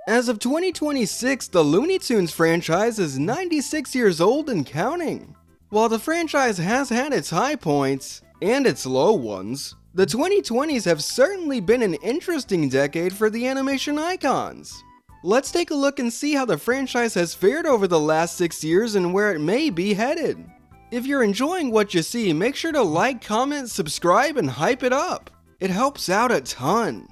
As of 2026, the Looney Tunes franchise is 96 years old and counting. While the franchise has had its high points, and its low ones, the 2020s have certainly been an interesting decade for the animation icons. Let's take a look and see how the franchise has fared over the last 6 years and where it may be headed. If you're enjoying what you see, make sure to like, comment, subscribe, and hype it up. It helps out a ton.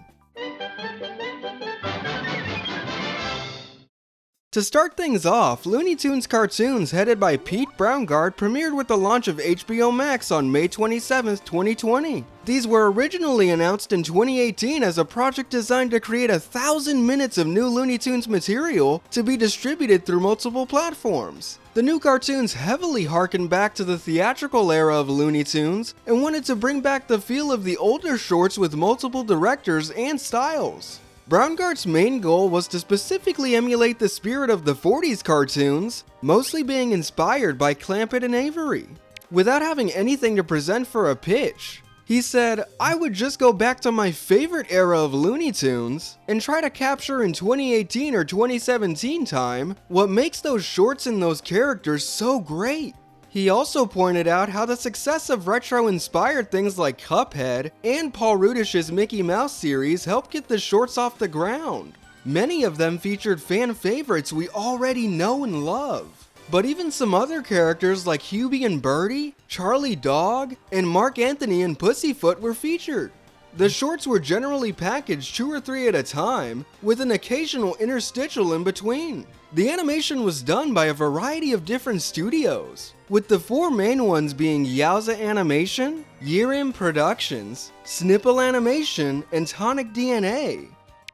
To start things off, Looney Tunes cartoons headed by Pete Brownguard premiered with the launch of HBO Max on May 27, 2020. These were originally announced in 2018 as a project designed to create 1,000 minutes of new Looney Tunes material to be distributed through multiple platforms. The new cartoons heavily harken back to the theatrical era of Looney Tunes and wanted to bring back the feel of the older shorts with multiple directors and styles. Brownguard's main goal was to specifically emulate the spirit of the 40s cartoons, mostly being inspired by Clampett and Avery. Without having anything to present for a pitch, he said, "I would just go back to my favorite era of Looney Tunes and try to capture in 2018 or 2017 time what makes those shorts and those characters so great." He also pointed out how the success of retro-inspired things like Cuphead and Paul Rudish's Mickey Mouse series helped get the shorts off the ground. Many of them featured fan favorites we already know and love. But even some other characters like Hubie and Birdie, Charlie Dog, and Mark Anthony and Pussyfoot were featured. The shorts were generally packaged 2 or 3 at a time, with an occasional interstitial in between. The animation was done by a variety of different studios, with the 4 main ones being Yowza Animation, Year-In Productions, Snipple Animation, and Tonic DNA.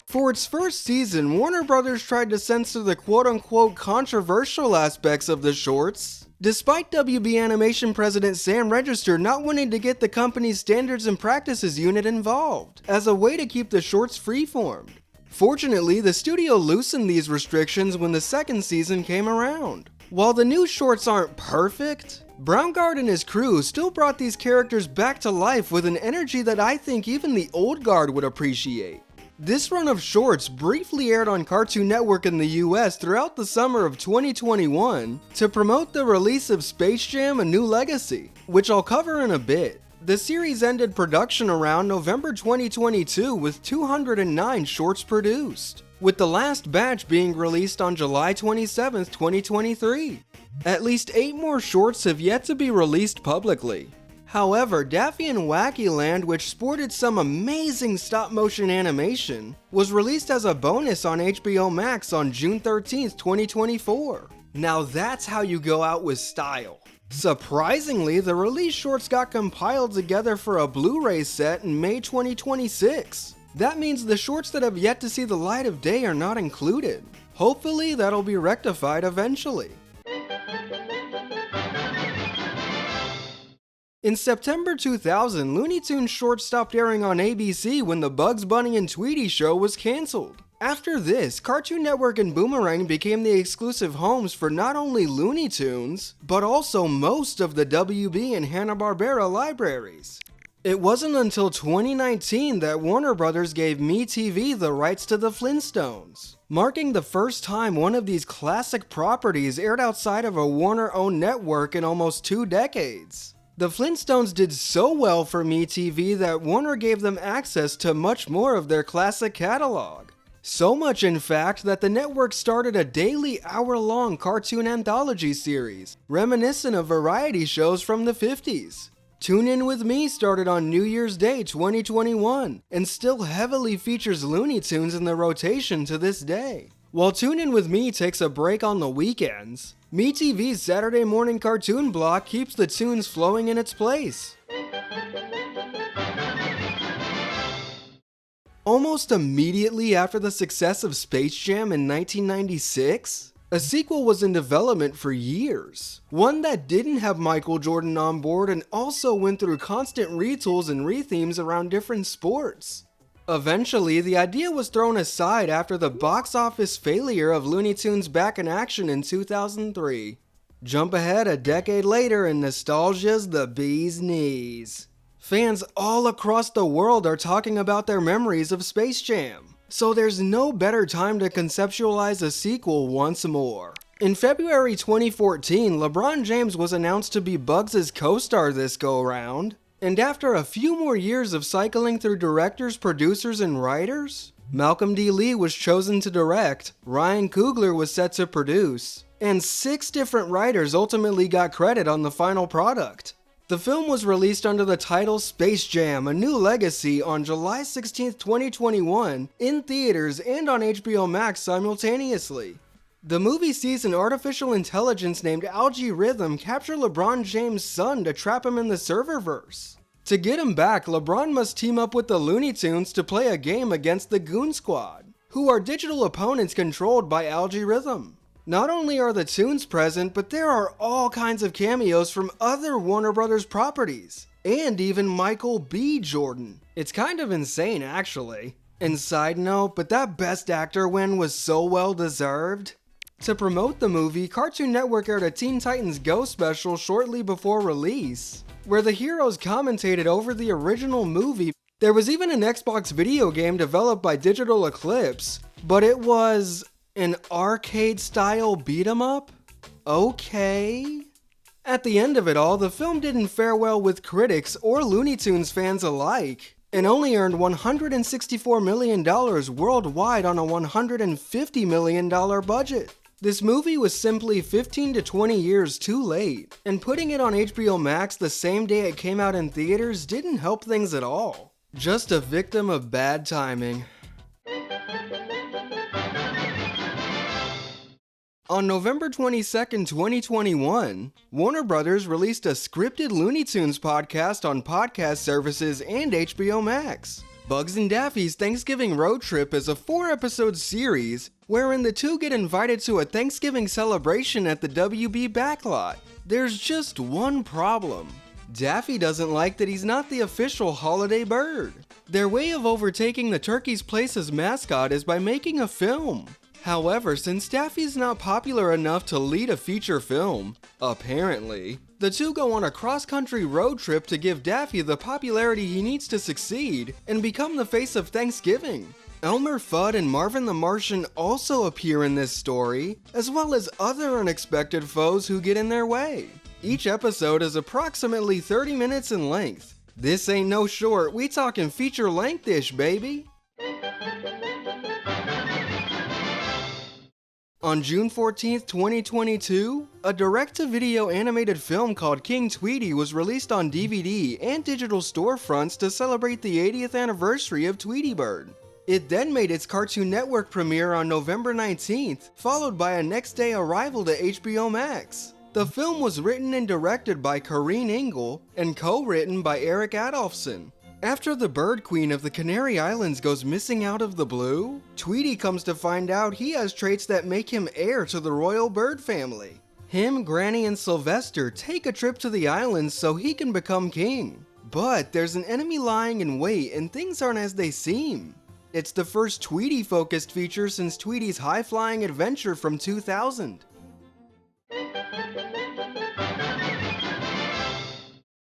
For its first season, Warner Brothers tried to censor the quote-unquote controversial aspects of the shorts, despite WB Animation President Sam Register not wanting to get the company's Standards and Practices unit involved, as a way to keep the shorts freeformed. Fortunately, the studio loosened these restrictions when the second season came around. While the new shorts aren't perfect, Brownguard and his crew still brought these characters back to life with an energy that I think even the old guard would appreciate. This run of shorts briefly aired on Cartoon Network in the US throughout the summer of 2021 to promote the release of Space Jam: A New Legacy, which I'll cover in a bit. The series ended production around November 2022 with 209 shorts produced, with the last batch being released on July 27, 2023. At least 8 more shorts have yet to be released publicly. However, Daffy and Wacky Land, which sported some amazing stop-motion animation, was released as a bonus on HBO Max on June 13, 2024. Now that's how you go out with style. Surprisingly, the release shorts got compiled together for a Blu-ray set in May 2026. That means the shorts that have yet to see the light of day are not included. Hopefully that'll be rectified eventually. In September 2000, Looney Tunes shorts stopped airing on ABC when the Bugs Bunny and Tweety show was cancelled. After this, Cartoon Network and Boomerang became the exclusive homes for not only Looney Tunes, but also most of the WB and Hanna-Barbera libraries. It wasn't until 2019 that Warner Brothers gave MeTV the rights to the Flintstones, marking the first time one of these classic properties aired outside of a Warner-owned network in almost 2 decades. The Flintstones did so well for MeTV that Warner gave them access to much more of their classic catalog. So much, in fact, that the network started a daily hour-long cartoon anthology series, reminiscent of variety shows from the 50s. Tune In With Me started on New Year's Day 2021, and still heavily features Looney Tunes in the rotation to this day. While Tune In With Me takes a break on the weekends, MeTV's Saturday morning cartoon block keeps the tunes flowing in its place. Almost immediately after the success of Space Jam in 1996, a sequel was in development for years. One that didn't have Michael Jordan on board and also went through constant retools and rethemes around different sports. Eventually, the idea was thrown aside after the box office failure of Looney Tunes Back in Action in 2003. Jump ahead a decade later and nostalgia's the bee's knees. Fans all across the world are talking about their memories of Space Jam. So there's no better time to conceptualize a sequel once more. In February 2014, LeBron James was announced to be Bugs' co-star this go-round, and after a few more years of cycling through directors, producers, and writers, Malcolm D. Lee was chosen to direct, Ryan Coogler was set to produce, and 6 different writers ultimately got credit on the final product. The film was released under the title Space Jam: A New Legacy on July 16, 2021, in theaters and on HBO Max simultaneously. The movie sees an artificial intelligence named Algae Rhythm capture LeBron James' son to trap him in the serververse. To get him back, LeBron must team up with the Looney Tunes to play a game against the Goon Squad, who are digital opponents controlled by Algae Rhythm. Not only are the Tunes present, but there are all kinds of cameos from other Warner Brothers properties, and even Michael B. Jordan. It's kind of insane, actually. And side note, but that Best Actor win was so well deserved. To promote the movie, Cartoon Network aired a Teen Titans Go special shortly before release, where the heroes commentated over the original movie. There was even an Xbox video game developed by Digital Eclipse, but it was an arcade-style beat-em-up? Okay. At the end of it all, the film didn't fare well with critics or Looney Tunes fans alike, and only earned $164 million worldwide on a $150 million budget. This movie was simply 15 to 20 years too late, and putting it on HBO Max the same day it came out in theaters didn't help things at all. Just a victim of bad timing. On November 22, 2021, Warner Brothers released a scripted Looney Tunes podcast on podcast services and HBO Max. Bugs and Daffy's Thanksgiving Road Trip is a 4-episode series wherein the two get invited to a Thanksgiving celebration at the WB backlot. There's just one problem. Daffy doesn't like that he's not the official holiday bird. Their way of overtaking the turkey's place as mascot is by making a film. However, since Daffy's not popular enough to lead a feature film, apparently, the two go on a cross-country road trip to give Daffy the popularity he needs to succeed and become the face of Thanksgiving. Elmer Fudd and Marvin the Martian also appear in this story, as well as other unexpected foes who get in their way. Each episode is approximately 30 minutes in length. This ain't no short, we talking feature length-ish, baby! On June 14, 2022, a direct-to-video animated film called King Tweety was released on DVD and digital storefronts to celebrate the 80th anniversary of Tweety Bird. It then made its Cartoon Network premiere on November 19th, followed by a next-day arrival to HBO Max. The film was written and directed by Corinne Engel and co-written by Eric Adolphson. After the bird queen of the Canary Islands goes missing out of the blue, Tweety comes to find out he has traits that make him heir to the royal bird family. Him, Granny, and Sylvester take a trip to the islands so he can become king. But there's an enemy lying in wait and things aren't as they seem. It's the first Tweety-focused feature since Tweety's high-flying adventure from 2000.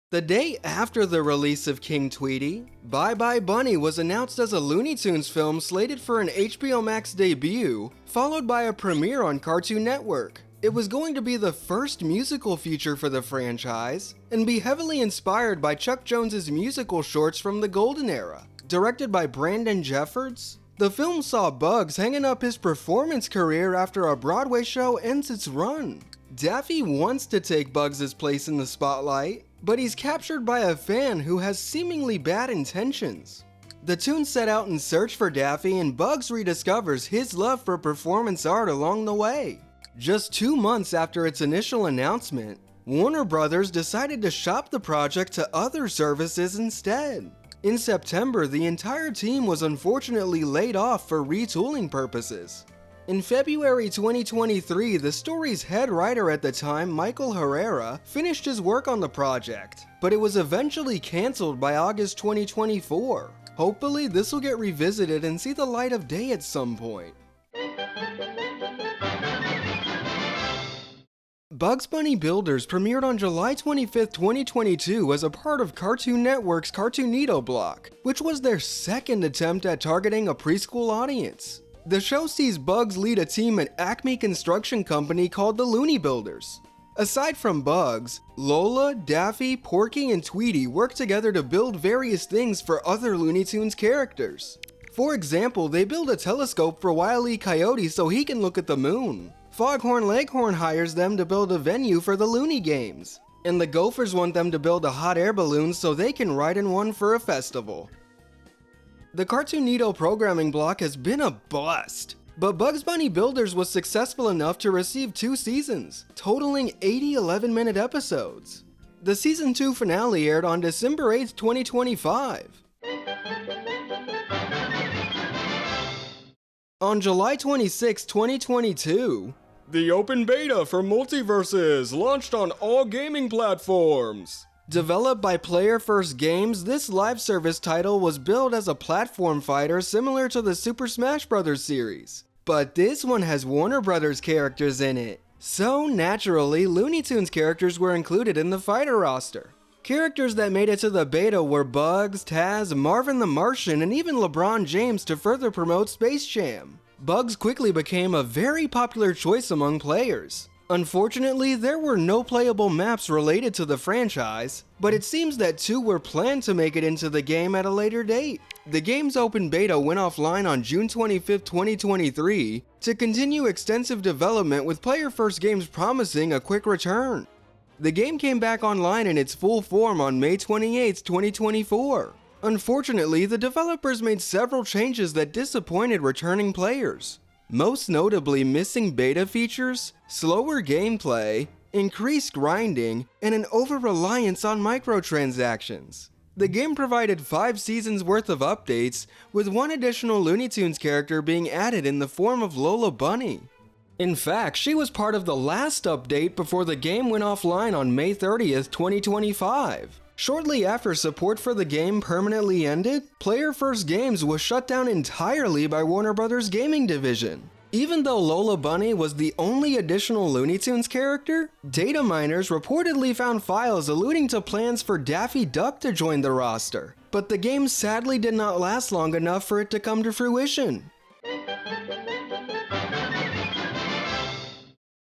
The day after the release of King Tweety, Bye Bye Bunny was announced as a Looney Tunes film slated for an HBO Max debut, followed by a premiere on Cartoon Network. It was going to be the first musical feature for the franchise, and be heavily inspired by Chuck Jones's musical shorts from the Golden Era. Directed by Brandon Jeffords, the film saw Bugs hanging up his performance career after a Broadway show ends its run. Daffy wants to take Bugs' place in the spotlight, but he's captured by a fan who has seemingly bad intentions. The Toons set out in search for Daffy, and Bugs rediscovers his love for performance art along the way. Just 2 months after its initial announcement, Warner Brothers decided to shop the project to other services instead. In September, the entire team was unfortunately laid off for retooling purposes. In February 2023, the story's head writer at the time, Michael Herrera, finished his work on the project, but it was eventually cancelled by August 2024. Hopefully, this will get revisited and see the light of day at some point. Bugs Bunny Builders premiered on July 25, 2022 as a part of Cartoon Network's Cartoonito block, which was their second attempt at targeting a preschool audience. The show sees Bugs lead a team at Acme construction company called the Looney Builders. Aside from Bugs, Lola, Daffy, Porky, and Tweety work together to build various things for other Looney Tunes characters. For example, they build a telescope for Wile E. Coyote so he can look at the moon. Foghorn Leghorn hires them to build a venue for the Looney Games. And the Gophers want them to build a hot air balloon so they can ride in one for a festival. The Cartoonito programming block has been a bust, but Bugs Bunny Builders was successful enough to receive 2 seasons, totaling 80 11-minute episodes. The Season 2 finale aired on December 8, 2025. On July 26, 2022, the open beta for MultiVersus launched on all gaming platforms. Developed by Player First Games, this live service title was billed as a platform fighter similar to the Super Smash Bros. Series. But this one has Warner Bros. Characters in it. So naturally, Looney Tunes characters were included in the fighter roster. Characters that made it to the beta were Bugs, Taz, Marvin the Martian, and even LeBron James to further promote Space Jam. Bugs quickly became a very popular choice among players. Unfortunately, there were no playable maps related to the franchise, but it seems that 2 were planned to make it into the game at a later date. The game's open beta went offline on June 25, 2023, to continue extensive development with Player First Games promising a quick return. The game came back online in its full form on May 28, 2024. Unfortunately, the developers made several changes that disappointed returning players. Most notably missing beta features, slower gameplay, increased grinding, and an over-reliance on microtransactions. The game provided 5 seasons worth of updates, with 1 additional Looney Tunes character being added in the form of Lola Bunny. In fact, she was part of the last update before the game went offline on May 30th, 2025. Shortly after support for the game permanently ended, Player First Games was shut down entirely by Warner Bros. Gaming Division. Even though Lola Bunny was the only additional Looney Tunes character, data miners reportedly found files alluding to plans for Daffy Duck to join the roster, but the game sadly did not last long enough for it to come to fruition.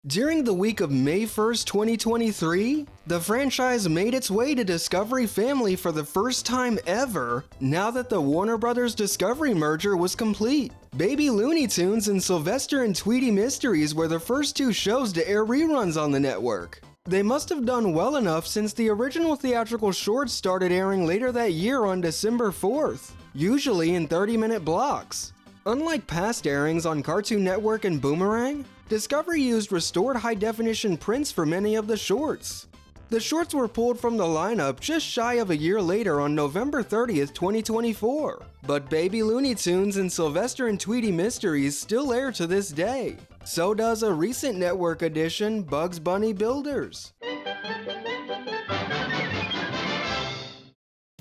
During the week of May 1st, 2023, the franchise made its way to Discovery Family for the first time ever, now that the Warner Bros. Discovery merger was complete. Baby Looney Tunes and Sylvester and Tweety Mysteries were the first 2 shows to air reruns on the network. They must have done well enough since the original theatrical shorts started airing later that year on December 4th, usually in 30-minute blocks. Unlike past airings on Cartoon Network and Boomerang, Discovery used restored high-definition prints for many of the shorts. The shorts were pulled from the lineup just shy of a year later on November 30th, 2024, but Baby Looney Tunes and Sylvester and Tweety Mysteries still air to this day. So does a recent network edition, Bugs Bunny Builders.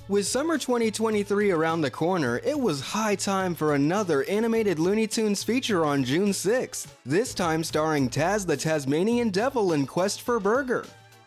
With summer 2023 around the corner, it was high time for another animated Looney Tunes feature on June 6th, this time starring Taz the Tasmanian Devil in Quest for Burger.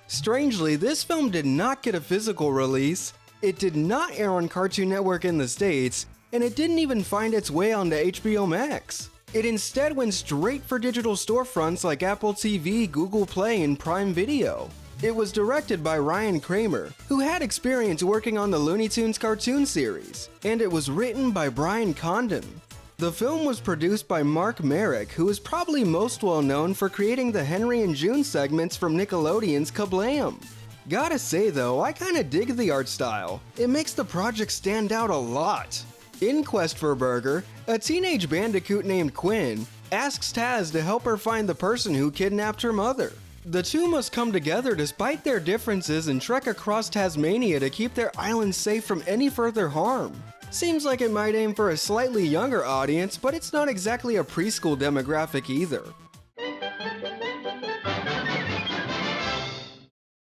Strangely, this film did not get a physical release, it did not air on Cartoon Network in the States, and it didn't even find its way onto HBO Max. It instead went straight for digital storefronts like Apple TV, Google Play, and Prime Video. It was directed by Ryan Kramer, who had experience working on the Looney Tunes cartoon series, and it was written by Brian Condon. The film was produced by Mark Merrick, who is probably most well known for creating the Henry and June segments from Nickelodeon's Kablam! Gotta say though, I kinda dig the art style. It makes the project stand out a lot. In Quest for Burger, a teenage bandicoot named Quinn asks Taz to help her find the person who kidnapped her mother. The 2 must come together despite their differences and trek across Tasmania to keep their island safe from any further harm. Seems like it might aim for a slightly younger audience, but it's not exactly a preschool demographic either.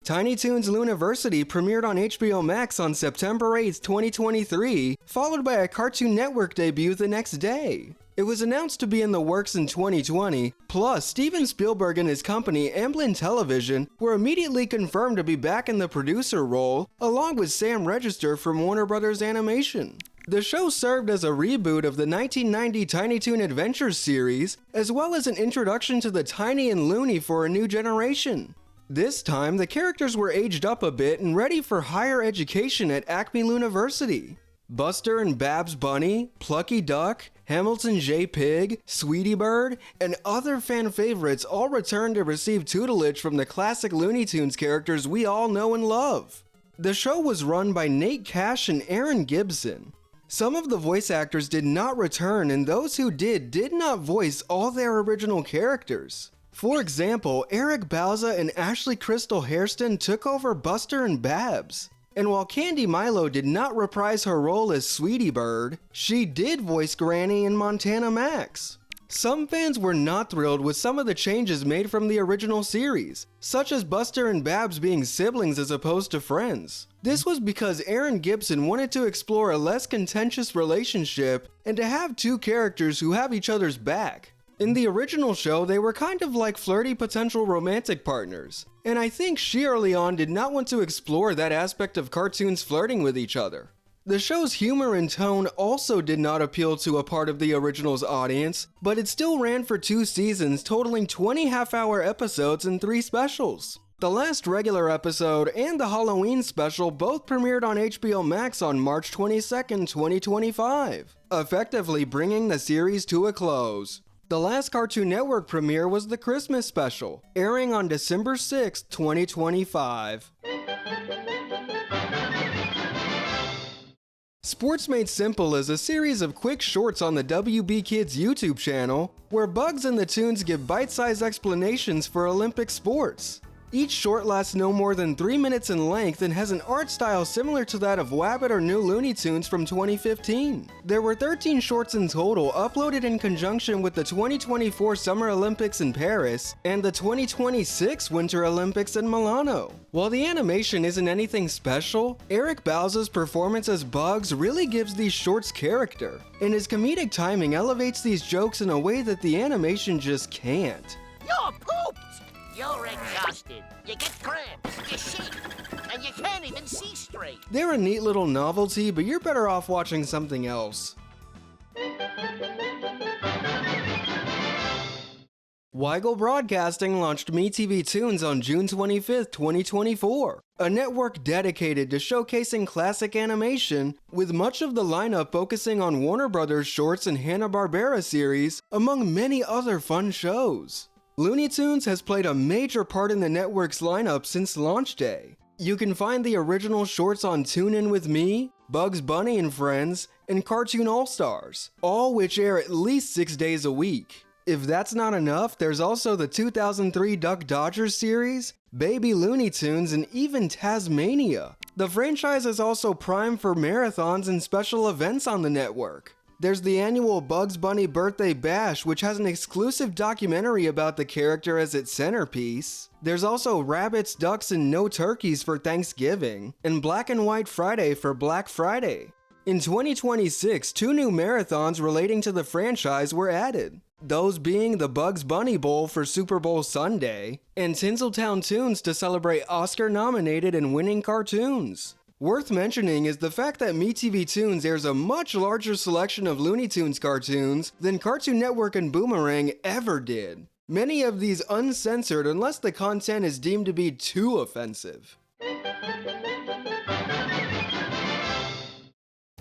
Tiny Toons Looniversity premiered on HBO Max on September 8, 2023, followed by a Cartoon Network debut the next day. It was announced to be in the works in 2020, plus Steven Spielberg and his company Amblin Television were immediately confirmed to be back in the producer role, along with Sam Register from Warner Bros. Animation. The show served as a reboot of the 1990 Tiny Toon Adventures series, as well as an introduction to the Tiny and Looney for a new generation. This time, the characters were aged up a bit and ready for higher education at Acme Looniversity. Buster and Babs Bunny, Plucky Duck, Hamilton J. Pig, Sweetie Bird, and other fan favorites all returned to receive tutelage from the classic Looney Tunes characters we all know and love. The show was run by Nate Cash and Aaron Gibson. Some of the voice actors did not return, and those who did not voice all their original characters. For example, Eric Bauza and Ashley Crystal Hairston took over Buster and Babs. And while Candy Milo did not reprise her role as Sweetie Bird, she did voice Granny in Montana Max. Some fans were not thrilled with some of the changes made from the original series, such as Buster and Babs being siblings as opposed to friends. This was because Aaron Gibson wanted to explore a less contentious relationship and to have two characters who have each other's back. In the original show, they were kind of like flirty potential romantic partners, and I think she early on did not want to explore that aspect of cartoons flirting with each other. The show's humor and tone also did not appeal to a part of the original's audience, but it still ran for 2 seasons, totaling 20 half-hour episodes and 3 specials. The last regular episode and the Halloween special both premiered on HBO Max on March 22, 2025, effectively bringing the series to a close. The last Cartoon Network premiere was the Christmas special, airing on December 6, 2025. Sports Made Simple is a series of quick shorts on the WB Kids YouTube channel, where Bugs and the Toons give bite-sized explanations for Olympic sports. Each short lasts no more than 3 minutes in length and has an art style similar to that of Wabbit or New Looney Tunes from 2015. There were 13 shorts in total, uploaded in conjunction with the 2024 Summer Olympics in Paris and the 2026 Winter Olympics in Milano. While the animation isn't anything special, Eric Bauza's performance as Bugs really gives these shorts character, and his comedic timing elevates these jokes in a way that the animation just can't. You're pooped! You're exhausted. You get cramps, you shake, and you can't even see straight. They're a neat little novelty, but you're better off watching something else. Weigel Broadcasting launched MeTV Tunes on June 25, 2024, a network dedicated to showcasing classic animation, with much of the lineup focusing on Warner Bros. Shorts and Hanna-Barbera series, among many other fun shows. Looney Tunes has played a major part in the network's lineup since launch day. You can find the original shorts on Tune In With Me, Bugs Bunny and Friends, and Cartoon All-Stars, all which air at least 6 days a week. If that's not enough, there's also the 2003 Duck Dodgers series, Baby Looney Tunes, and even Tasmania. The franchise is also primed for marathons and special events on the network. There's the annual Bugs Bunny Birthday Bash, which has an exclusive documentary about the character as its centerpiece. There's also Rabbits, Ducks, and No Turkeys for Thanksgiving, and Black and White Friday for Black Friday. In 2026, 2 new marathons relating to the franchise were added, those being the Bugs Bunny Bowl for Super Bowl Sunday, and Tinseltown Tunes to celebrate Oscar-nominated and winning cartoons. Worth mentioning is the fact that MeTV Tunes airs a much larger selection of Looney Tunes cartoons than Cartoon Network and Boomerang ever did. Many of these uncensored unless the content is deemed to be too offensive.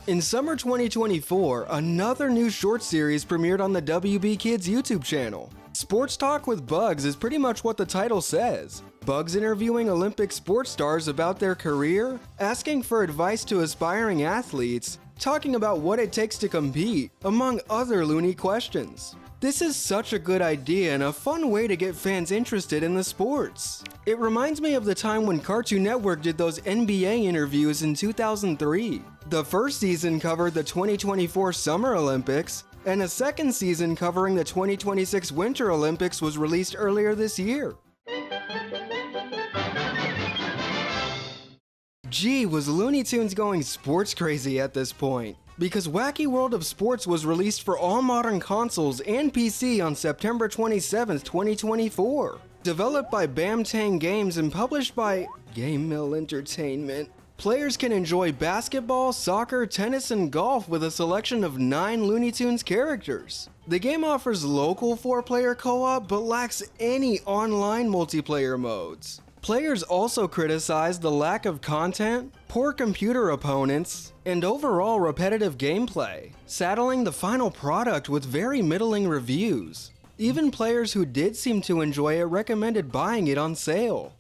In summer 2024, another new short series premiered on the WB Kids YouTube channel. Sports Talk with Bugs is pretty much what the title says. Bugs interviewing Olympic sports stars about their career, asking for advice to aspiring athletes, talking about what it takes to compete, among other loony questions. This is such a good idea and a fun way to get fans interested in the sports. It reminds me of the time when Cartoon Network did those NBA interviews in 2003. The first season covered the 2024 Summer Olympics, and a second season covering the 2026 Winter Olympics was released earlier this year. Gee, was Looney Tunes going sports crazy at this point? Because Wacky World of Sports was released for all modern consoles and PC on September 27, 2024. Developed by Bamtang Games and published by Game Mill Entertainment, players can enjoy basketball, soccer, tennis, and golf with a selection of 9 Looney Tunes characters. The game offers local 4-player co-op but lacks any online multiplayer modes. Players also criticized the lack of content, poor computer opponents, and overall repetitive gameplay, saddling the final product with very middling reviews. Even players who did seem to enjoy it recommended buying it on sale.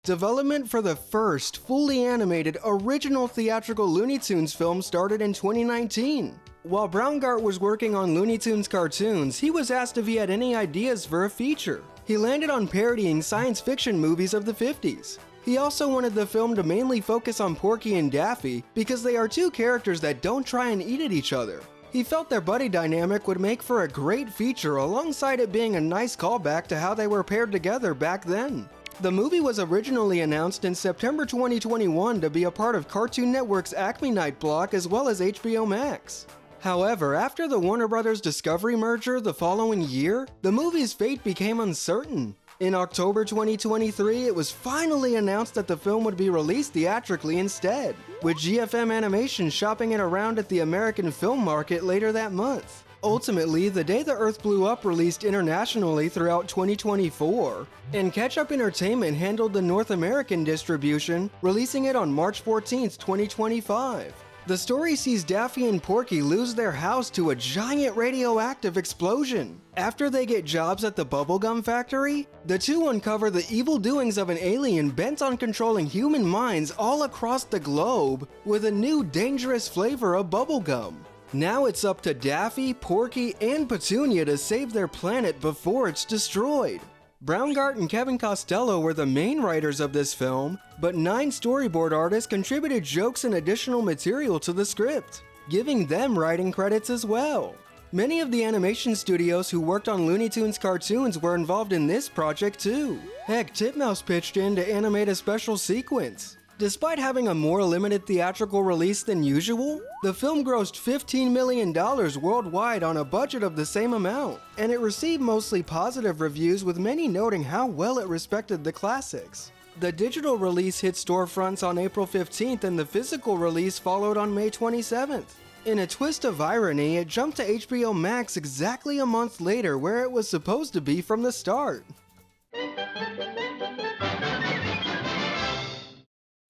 Development for the first fully animated original theatrical Looney Tunes film started in 2019. While Braungart was working on Looney Tunes cartoons, he was asked if he had any ideas for a feature. He landed on parodying science fiction movies of the 50s. He also wanted the film to mainly focus on Porky and Daffy because they are two characters that don't try and eat at each other. He felt their buddy dynamic would make for a great feature alongside it being a nice callback to how they were paired together back then. The movie was originally announced in September 2021 to be a part of Cartoon Network's Acme Night block as well as HBO Max. However, after the Warner Bros. Discovery merger the following year, the movie's fate became uncertain. In October 2023, it was finally announced that the film would be released theatrically instead, with GFM Animation shopping it around at the American film market later that month. Ultimately, The Day the Earth Blew Up released internationally throughout 2024, and Catch Up Entertainment handled the North American distribution, releasing it on March 14, 2025. The story sees Daffy and Porky lose their house to a giant radioactive explosion. After they get jobs at the bubblegum factory, the two uncover the evil doings of an alien bent on controlling human minds all across the globe with a new dangerous flavor of bubblegum. Now it's up to Daffy, Porky, and Petunia to save their planet before it's destroyed. Braungart and Kevin Costello were the main writers of this film, but 9 storyboard artists contributed jokes and additional material to the script, giving them writing credits as well. Many of the animation studios who worked on Looney Tunes cartoons were involved in this project too. Heck, Titmouse pitched in to animate a special sequence. Despite having a more limited theatrical release than usual, the film grossed $15 million worldwide on a budget of the same amount, and it received mostly positive reviews with many noting how well it respected the classics. The digital release hit storefronts on April 15th and the physical release followed on May 27th. In a twist of irony, it jumped to HBO Max exactly a month later where it was supposed to be from the start.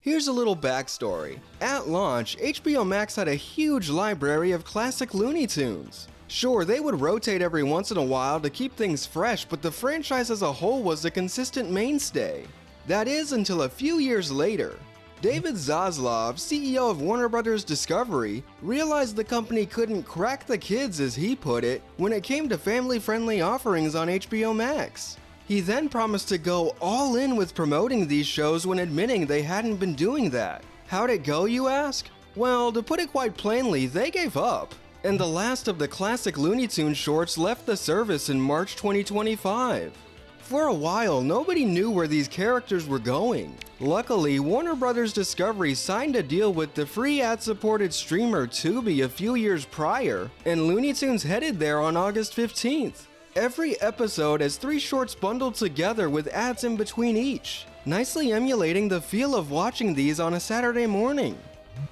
Here's a little backstory. At launch, HBO Max had a huge library of classic Looney Tunes. Sure, they would rotate every once in a while to keep things fresh, but the franchise as a whole was a consistent mainstay. That is, until a few years later. David Zaslav, CEO of Warner Bros. Discovery, realized the company couldn't crack the kids, as he put it, when it came to family-friendly offerings on HBO Max. He then promised to go all in with promoting these shows when admitting they hadn't been doing that. How'd it go, you ask? Well, to put it quite plainly, they gave up. And the last of the classic Looney Tunes shorts left the service in March 2025. For a while, nobody knew where these characters were going. Luckily, Warner Bros. Discovery signed a deal with the free ad-supported streamer Tubi a few years prior, and Looney Tunes headed there on August 15th. Every episode has 3 shorts bundled together with ads in between each, nicely emulating the feel of watching these on a Saturday morning.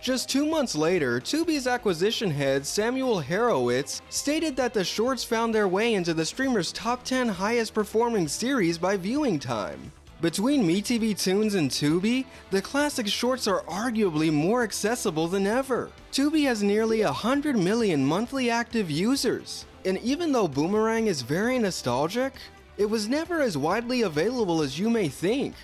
Just 2 months later, Tubi's acquisition head Samuel Horowitz stated that the shorts found their way into the streamer's top 10 highest performing series by viewing time. Between MeTV, Toons, and Tubi, the classic shorts are arguably more accessible than ever. Tubi has nearly 100 million monthly active users. And even though Boomerang is very nostalgic, it was never as widely available as you may think.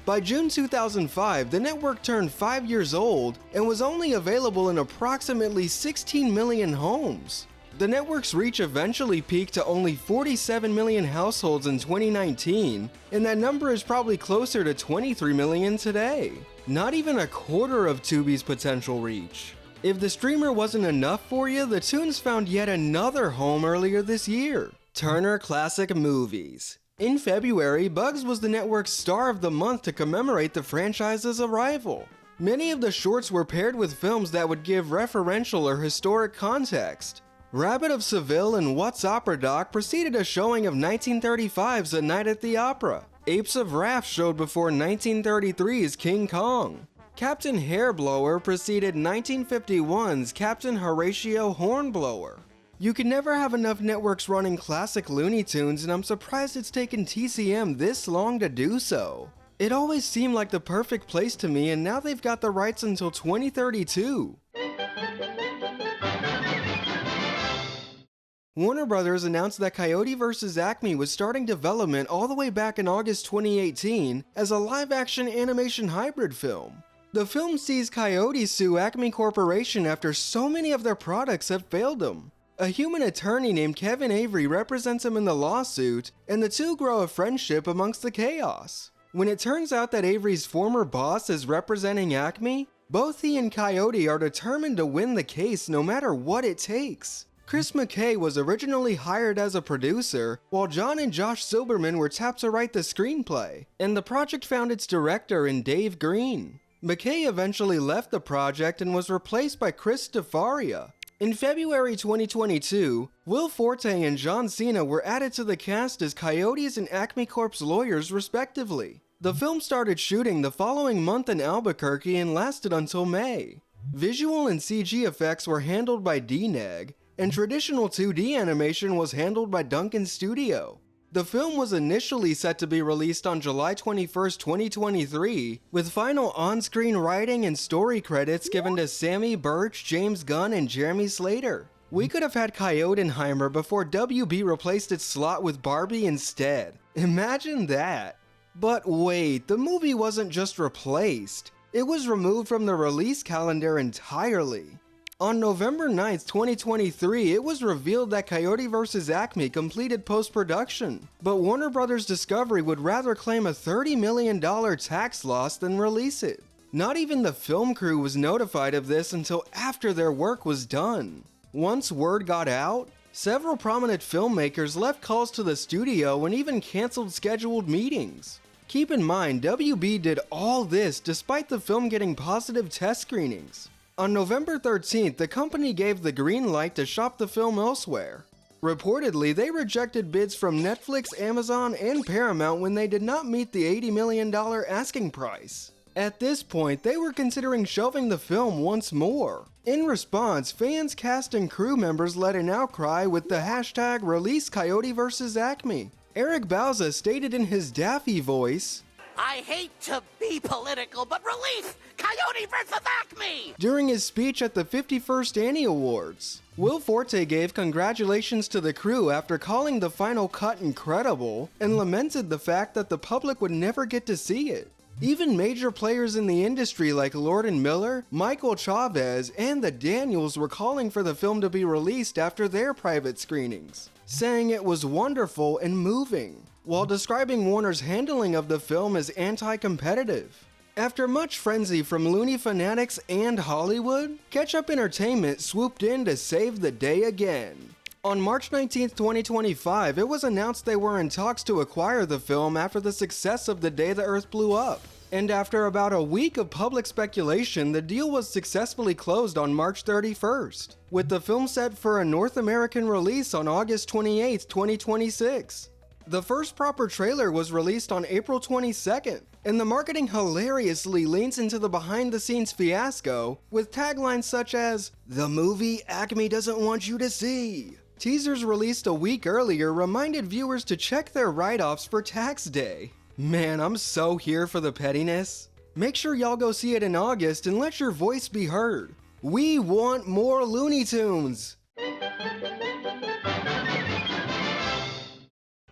By June 2005, the network turned 5 years old and was only available in approximately 16 million homes. The network's reach eventually peaked to only 47 million households in 2019, and that number is probably closer to 23 million today. Not even a quarter of Tubi's potential reach. If the streamer wasn't enough for you, the Toons found yet another home earlier this year, Turner Classic Movies. In February, Bugs was the network's star of the month to commemorate the franchise's arrival. Many of the shorts were paired with films that would give referential or historic context. Rabbit of Seville and What's Opera Doc preceded a showing of 1935's A Night at the Opera. Apes of Wrath showed before 1933's King Kong. Captain Hairblower preceded 1951's Captain Horatio Hornblower. You can never have enough networks running classic Looney Tunes, and I'm surprised it's taken TCM this long to do so. It always seemed like the perfect place to me, and now they've got the rights until 2032. Warner Brothers announced that Coyote vs. Acme was starting development all the way back in August 2018 as a live-action animation hybrid film. The film sees Coyote sue Acme Corporation after so many of their products have failed them. A human attorney named Kevin Avery represents him in the lawsuit, and the two grow a friendship amongst the chaos. When it turns out that Avery's former boss is representing Acme, both he and Coyote are determined to win the case no matter what it takes. Chris McKay was originally hired as a producer, while John and Josh Silberman were tapped to write the screenplay, and the project found its director in Dave Green. McKay eventually left the project and was replaced by Chris DeFaria. In February 2022, Will Forte and John Cena were added to the cast as Coyote's and Acme Corp's lawyers respectively. The film started shooting the following month in Albuquerque and lasted until May. Visual and CG effects were handled by DNEG, and traditional 2D animation was handled by Duncan Studio. The film was initially set to be released on July 21, 2023, with final on-screen writing and story credits given to Sammy Birch, James Gunn, and Jeremy Slater. We could have had Coyotenheimer before WB replaced its slot with Barbie instead. Imagine that. But wait, the movie wasn't just replaced. It was removed from the release calendar entirely. On November 9, 2023, it was revealed that Coyote vs. Acme completed post-production, but Warner Bros. Discovery would rather claim a $30 million tax loss than release it. Not even the film crew was notified of this until after their work was done. Once word got out, several prominent filmmakers left calls to the studio and even canceled scheduled meetings. Keep in mind, WB did all this despite the film getting positive test screenings. On November 13th, the company gave the green light to shop the film elsewhere. Reportedly, they rejected bids from Netflix, Amazon, and Paramount when they did not meet the $80 million asking price. At this point, they were considering shelving the film once more. In response, fans, cast, and crew members led an outcry with the hashtag #ReleaseCoyote vs. Eric Bauza stated in his Daffy voice, I hate to be political, but release Coyote vs. Acme! During his speech at the 51st Annie Awards. Will Forte gave congratulations to the crew after calling the final cut incredible and lamented the fact that the public would never get to see it. Even major players in the industry like Lord & Miller, Michael Chavez, and the Daniels were calling for the film to be released after their private screenings, saying it was wonderful and moving, while describing Warner's handling of the film as anti-competitive. After much frenzy from Looney fanatics and Hollywood, Ketchup Entertainment swooped in to save the day again. On March 19, 2025, it was announced they were in talks to acquire the film after the success of The Day the Earth Blew Up. And after about a week of public speculation, the deal was successfully closed on March 31st, with the film set for a North American release on August 28, 2026. The first proper trailer was released on April 22nd, and the marketing hilariously leans into the behind-the-scenes fiasco with taglines such as, "The movie Acme doesn't want you to see." Teasers released a week earlier reminded viewers to check their write-offs for tax day. Man, I'm so here for the pettiness. Make sure y'all go see it in August and let your voice be heard. We want more Looney Tunes!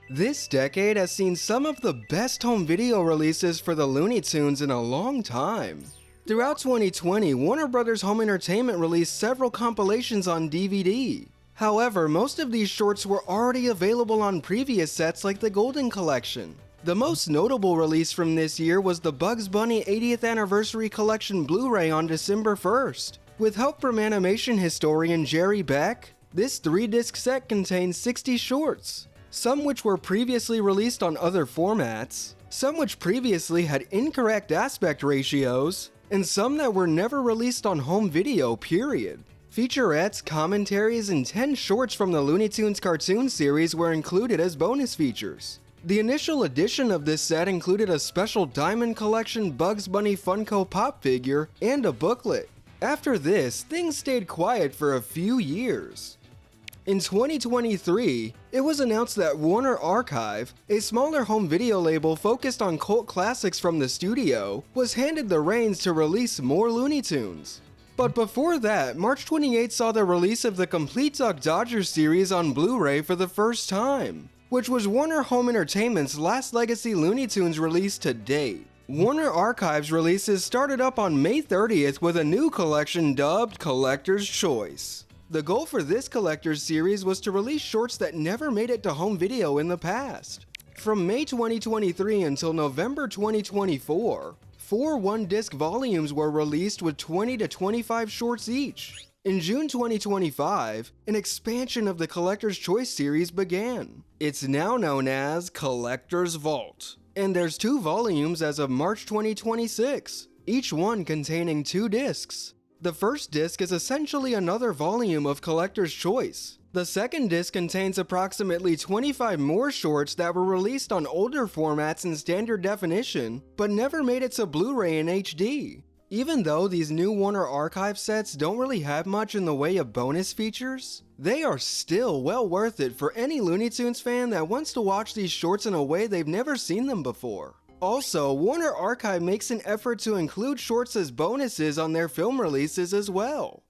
This decade has seen some of the best home video releases for the Looney Tunes in a long time. Throughout 2020, Warner Bros. Home Entertainment released several compilations on DVD. However, most of these shorts were already available on previous sets like the Golden Collection. The most notable release from this year was the Bugs Bunny 80th Anniversary Collection Blu-ray on December 1st. With help from animation historian Jerry Beck, this 3-disc set contains 60 shorts, some which were previously released on other formats, some which previously had incorrect aspect ratios, and some that were never released on home video, period. Featurettes, commentaries, and 10 shorts from the Looney Tunes cartoon series were included as bonus features. The initial edition of this set included a special Diamond Collection Bugs Bunny Funko Pop figure and a booklet. After this, things stayed quiet for a few years. In 2023, it was announced that Warner Archive, a smaller home video label focused on cult classics from the studio, was handed the reins to release more Looney Tunes. But before that, March 28 saw the release of the complete Duck Dodgers series on Blu-ray for the first time, which was Warner Home Entertainment's last legacy Looney Tunes release to date. Warner Archive's releases started up on May 30th with a new collection dubbed Collector's Choice. The goal for this collector's series was to release shorts that never made it to home video in the past. From May 2023 until November 2024, 4 one-disc volumes were released with 20 to 25 shorts each. In June 2025, an expansion of the Collector's Choice series began. It's now known as Collector's Vault, and there's 2 volumes as of March 2026, each one containing 2 discs. The first disc is essentially another volume of Collector's Choice. The second disc contains approximately 25 more shorts that were released on older formats in standard definition, but never made it to Blu-ray in HD. Even though these new Warner Archive sets don't really have much in the way of bonus features, they are still well worth it for any Looney Tunes fan that wants to watch these shorts in a way they've never seen them before. Also, Warner Archive makes an effort to include shorts as bonuses on their film releases as well.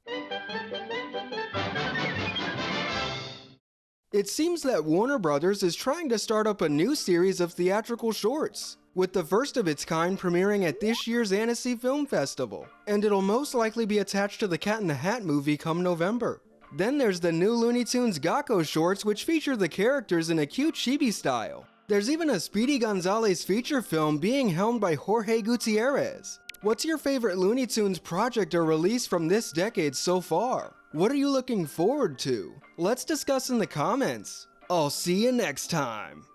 It seems that Warner Brothers is trying to start up a new series of theatrical shorts, with the first of its kind premiering at this year's Annecy Film Festival, and it'll most likely be attached to the Cat in the Hat movie come November. Then there's the new Looney Tunes Gakko shorts, which feature the characters in a cute chibi style. There's even a Speedy Gonzales feature film being helmed by Jorge Gutierrez. What's your favorite Looney Tunes project or release from this decade so far? What are you looking forward to? Let's discuss in the comments. I'll see you next time.